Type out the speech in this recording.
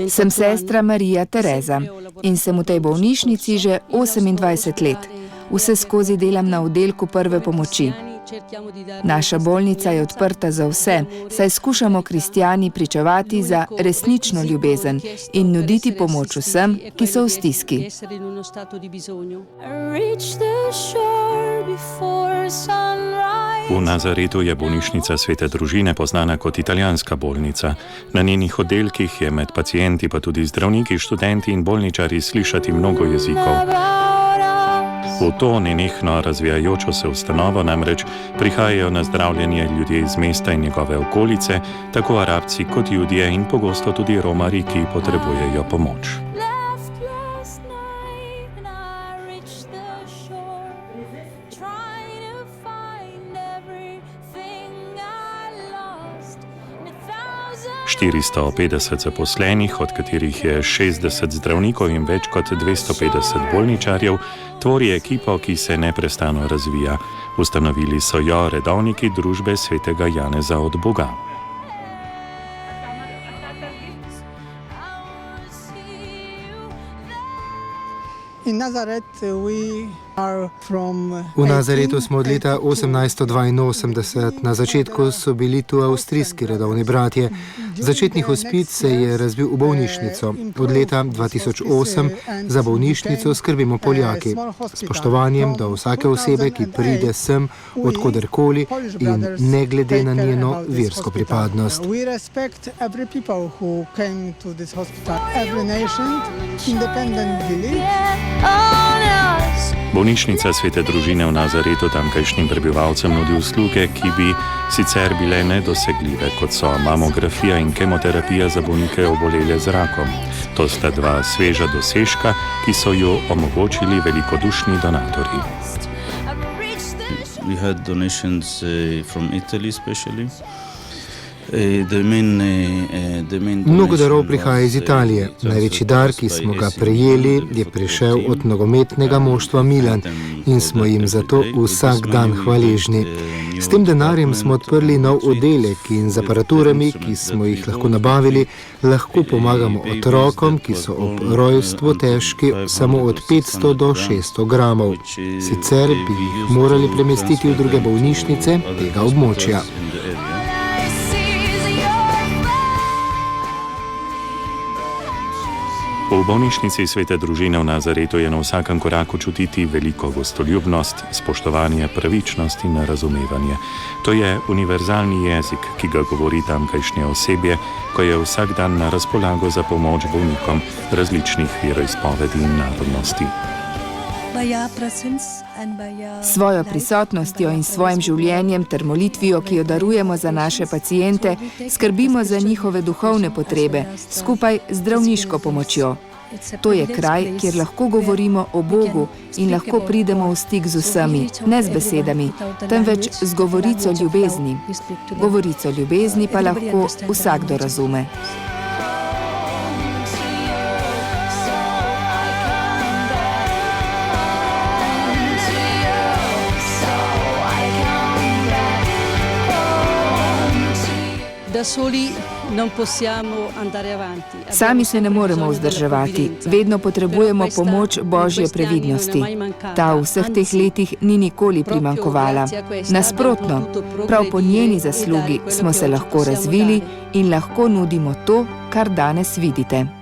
Sem sestra Marija Tereza in sem v tej bolnišnici že 28 let. Vse skozi delam na oddelku prve pomoči. Naša bolnica je odprta za vse, saj skušamo kristjani pričevati za resnično ljubezen in nuditi pomoč vsem, ki so v stiski. V Nazaretu je bolnišnica Svete družine poznana kot italijanska bolnica. Na njenih oddelkih je med pacienti pa tudi zdravniki, študenti in bolničarji slišati mnogo jezikov. V to nenehno razvijajočo se ustanovo namreč prihajajo na zdravljenje ljudje iz mesta in njegove okolice, tako Arabci kot Judje in pogosto tudi Romarji, ki potrebujejo pomoč. ...450 zaposlenih, od katerih je 60 zdravnikov in več kot 250 bolničarjev, tvori ekipo, ki se neprestano razvija. Ustanovili so jo redovniki družbe svetega Janeza od Boga. V Nazaretu smo od leta 1882. Na začetku so bili tu avstrijski redovni bratje. Začetni hospic se je razvil v bolnišnico. Od leta 2008 za bolnišnico skrbimo Poljaki. Spoštovanjem do vsake osebe, ki pride sem odkoderkoli in ne glede na njeno versko pripadnost. Bolnišnica Svete družine v Nazaretu tamkajšnjim prebivalcem nudi usluge, ki bi sicer bile nedosegljive, kot so mamografija in kemoterapija za bolnike obolele z rakom. To sta dva sveža dosežka, ki so jo omogočili velikodušni donatorji. We had donations from Italy especially. Mnogo darov prihaja iz Italije. Največji dar, ki smo ga prejeli, je prišel od nogometnega moštva Milan in smo jim zato vsak dan hvaležni. S tem denarjem smo odprli nov oddelek in z aparaturami, ki smo jih lahko nabavili, lahko pomagamo otrokom, ki so ob rojstvu težki samo od 500 do 600 gramov. Sicer bi jih morali premestiti v druge bolnišnice tega območja. V bolnišnici Svete družine v Nazaretu je na vsakem koraku čutiti veliko gostoljubnost, spoštovanje, pravičnost in razumevanje. To je univerzalni jezik, ki ga govori tamkajšnje osebje, ko je vsak dan na razpolago za pomoč bolnikom različnih veroizpovedi in narodnosti. Svojo prisotnostjo in svojim življenjem ter molitvijo, ki jo darujemo za naše paciente, skrbimo za njihove duhovne potrebe, skupaj z zdravniško pomočjo. To je kraj, kjer lahko govorimo o Bogu in lahko pridemo v stik z vsemi, ne z besedami, temveč z govorico ljubezni. Govorico ljubezni pa lahko vsakdo razume. Sami se ne moremo vzdrževati, vedno potrebujemo pomoč Božje previdnosti. Ta v vseh teh letih ni nikoli primanjkovala. Nasprotno, prav po njeni zaslugi smo se lahko razvili in lahko nudimo to, kar danes vidite.